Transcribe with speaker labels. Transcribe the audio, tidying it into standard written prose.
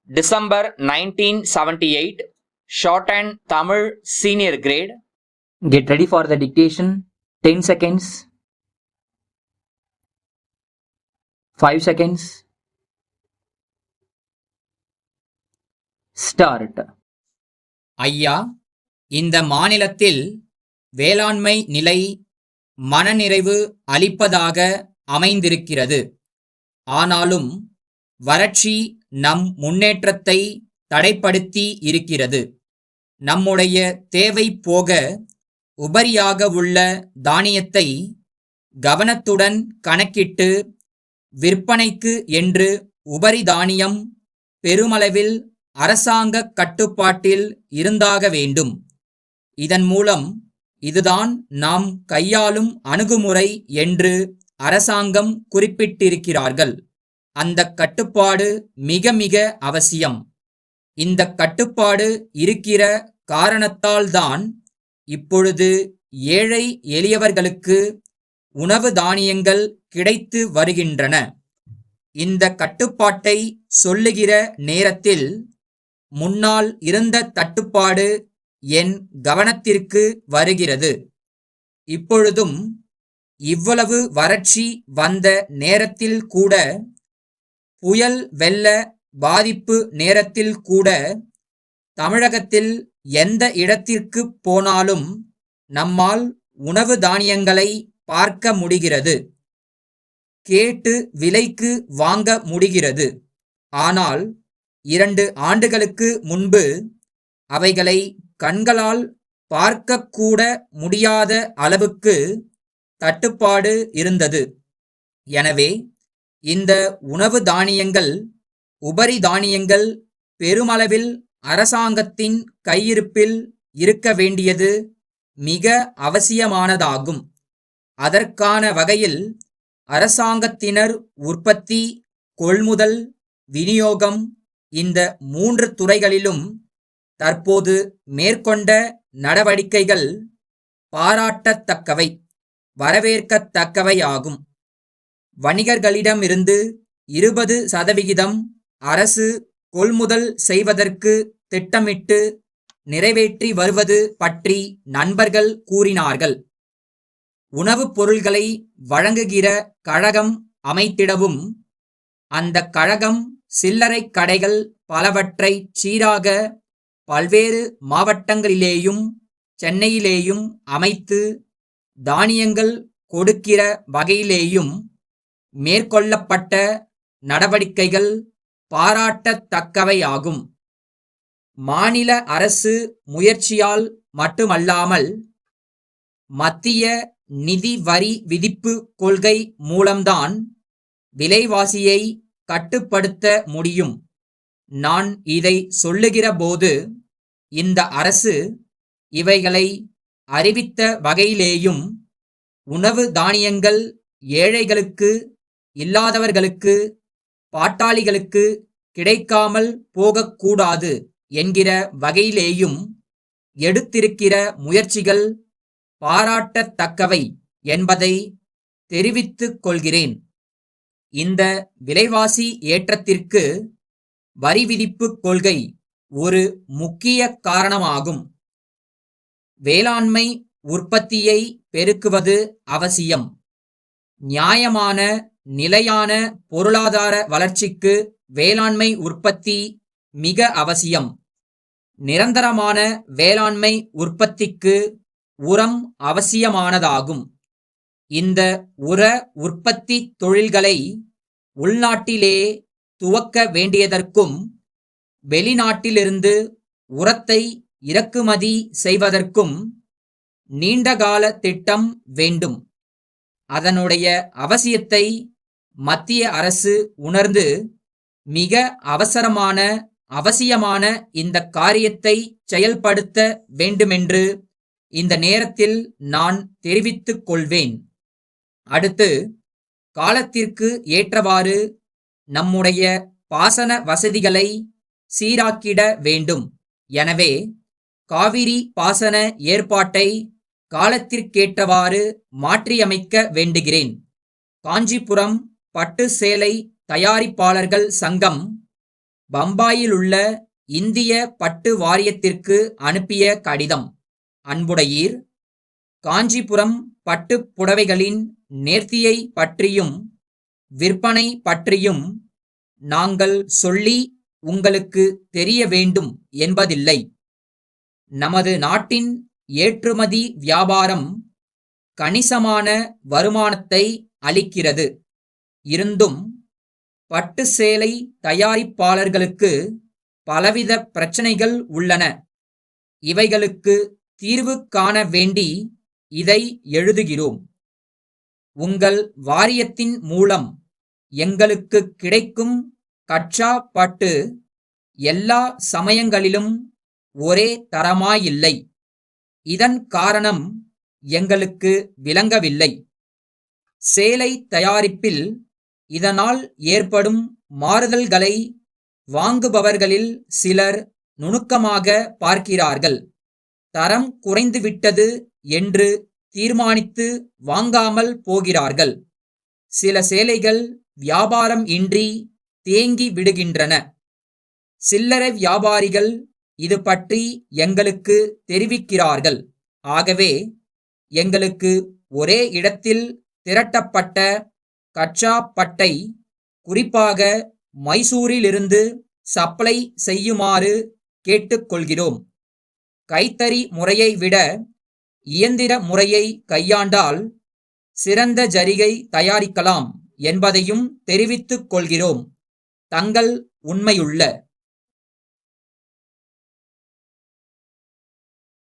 Speaker 1: December 1978, shortened Tamil senior grade.
Speaker 2: Get ready for the dictation. 10 seconds. 5 seconds. Start.
Speaker 3: ஐயா, இந்த மாநிலத்தில் வேளாண்மை நிலை மனநிறைவு அளிப்பதாக அமைந்திருக்கிறது. ஆனாலும் வறட்சி நம் முன்னேற்றத்தை தடைப்படுத்தி இருக்கிறது. நம்முடைய தேவை போக உபரியாக உள்ள தானியத்தை கவனத்துடன் கணக்கிட்டு விற்பனைக்கு என்று உபரி தானியம் பெருமளவில் அரசாங்க கட்டுப்பாட்டில் இருந்தாக வேண்டும். இதன் மூலம் இதுதான் நாம் கையாளும் அணுகுமுறை என்று அரசாங்கம் குறிப்பிட்டிருக்கிறார்கள். அந்த கட்டுப்பாடு மிக மிக அவசியம். இந்த கட்டுப்பாடு இருக்கிற காரணத்தால்தான் இப்பொழுது ஏழை எளியவர்களுக்கு உணவு தானியங்கள் கிடைத்து வருகின்றன. இந்த கட்டுப்பாட்டை சொல்லுகிற நேரத்தில் முன்னால் இருந்த தட்டுப்பாடு என் கவனத்திற்கு வருகிறது. இப்பொழுதும் இவ்வளவு வறட்சி வந்த நேரத்தில் கூட, புயல் வெள்ள பாதிப்பு நேரத்தில் கூட தமிழகத்தில் எந்த இடத்திற்கு போனாலும் நம்மால் உணவு தானியங்களை பார்க்க முடிகிறது, கேட்டு விலைக்கு வாங்க முடிகிறது. ஆனால் 2 ஆண்டுகளுக்கு முன்பு அவைகளை கண்களால் பார்க்கக்கூட முடியாத அளவுக்கு தட்டுப்பாடு இருந்தது. எனவே இந்த உணவு தானியங்கள், உபரி தானியங்கள் பெருமளவில் அரசாங்கத்தின் கையிருப்பில் இருக்க வேண்டியது மிக அவசியமானதாகும். அதற்கான வகையில் அரசாங்கத்தினர் உற்பத்தி, கொள்முதல், விநியோகம் இந்த 3 துறைகளிலும் தற்போது மேற்கொண்ட நடவடிக்கைகள் பாராட்டத்தக்கவை, வரவேற்கத்தக்கவையாகும். வணிகர்களிடமிருந்து 20% அரசு கொள்முதல் செய்வதற்கு திட்டமிட்டு நிறைவேற்றி வருவது பற்றி நண்பர்கள் கூறினார்கள். உணவுப் பொருள்களை வழங்குகிற கழகம் அமைத்திடவும், அந்த கழகம் சில்லறை கடைகள் பலவற்றை சீராக பல்வேறு மாவட்டங்களிலேயும் சென்னையிலேயும் அமைத்து தானியங்கள் கொடுக்கிற வகையிலேயும் மேற்கொள்ளப்பட்ட நடவடிக்கைகள் பாராட்டத்தக்கவையாகும். மாநில அரசு முயற்சியால் மட்டுமல்லாமல் மத்திய நிதி வரி விதிப்பு கொள்கை மூலம்தான் விலைவாசியை கட்டுப்படுத்த முடியும். நான் இதை சொல்லுகிற போது இந்த அரசு இவைகளை அறிவித்த வகையிலேயும் உணவு தானியங்கள் ஏழைகளுக்கு, இல்லாதவர்களுக்கு, பாட்டாளிகளுக்கு கிடைக்காமல் போகக்கூடாது என்கிற வகையிலேயும் எடுத்திருக்கிற முயற்சிகள் பாராட்டத்தக்கவை என்பதை தெரிவித்துக் கொள்கிறேன். இந்த விலைவாசி ஏற்றத்திற்கு வரி விதிப்பு கொள்கை ஒரு முக்கிய காரணமாகும். வேளாண்மை உற்பத்தியை பெருக்குவது அவசியம். நியாயமான நிலையான பொருளாதார வளர்ச்சிக்கு வேளாண்மை உற்பத்தி மிக அவசியம். நிரந்தரமான வேளாண்மை உற்பத்திக்கு உரம் அவசியமானதாகும். இந்த உர உற்பத்தி தொழில்களை உள்நாட்டிலே துவக்க வேண்டியதற்கும், வெளிநாட்டிலிருந்து உரத்தை இறக்குமதி செய்வதற்கும் நீண்டகால திட்டம் வேண்டும். அதனுடைய அவசியத்தை மத்திய அரசு உணர்ந்து மிக அவசியமான இந்த காரியத்தை செயல்படுத்த வேண்டுமென்று இந்த நேரத்தில் நான் தெரிவித்துக் கொள்வேன். அடுத்து, காலத்திற்கு ஏற்றவாறு நம்முடைய பாசன வசதிகளை சீராக்கிட வேண்டும். எனவே காவிரி பாசன ஏற்பாட்டை காலத்திற்கேற்றவாறு மாற்றியமைக்க வேண்டுகிறேன். காஞ்சிபுரம் பட்டு சேலை தயாரிப்பாளர்கள் சங்கம் பம்பாயிலுள்ள இந்திய பட்டு வாரியத்திற்கு அனுப்பிய கடிதம். அன்புடையீர், காஞ்சிபுரம் பட்டுப் புடவைகளின் நேர்த்தியை பற்றியும் விற்பனை பற்றியும் நாங்கள் சொல்லி உங்களுக்கு தெரிய வேண்டும் என்பதில்லை. நமது நாட்டின் ஏற்றுமதி வியாபாரம் கணிசமான வருமானத்தை அளிக்கிறது. இருந்தும் பட்டு சேலை தயாரிப்பாளர்களுக்கு பலவித பிரச்சனைகள் உள்ளன. இவைகளுக்கு தீர்வு காண வேண்டி இதை எழுதுகிறோம். உங்கள் வாரியத்தின் மூலம் எங்களுக்கு கிடைக்கும் கச்சா பட்டு எல்லா சமயங்களிலும் ஒரே தரமாயில்லை. இதன் காரணம் எங்களுக்கு விளங்கவில்லை. சேலை தயாரிப்பில் இதனால் ஏற்படும் மாறுதல்களை வாங்குபவர்களில் சிலர் நுணுக்கமாக பார்க்கிறார்கள். தரம் குறைந்துவிட்டது என்று தீர்மானித்து வாங்காமல் போகிறார்கள். சில சேலைகள் வியாபாரம் இன்றி தேங்கி விடுகின்றன. சில்லறை வியாபாரிகள் இது பற்றி எங்களுக்கு தெரிவிக்கிறார்கள். ஆகவே எங்களுக்கு ஒரே இடத்தில் திரட்டப்பட்ட கச்சா பட்டை குறிப்பாக மைசூரிலிருந்து சப்ளை செய்யுமாறு கேட்டுக்கொள்கிறோம். கைத்தறி முறையை விட இயந்திர முறையை கையாண்டால் சிறந்த ஜரிகை தயாரிக்கலாம் என்பதையும் தெரிவித்துக் கொள்கிறோம். தங்கள் உண்மையுள்ள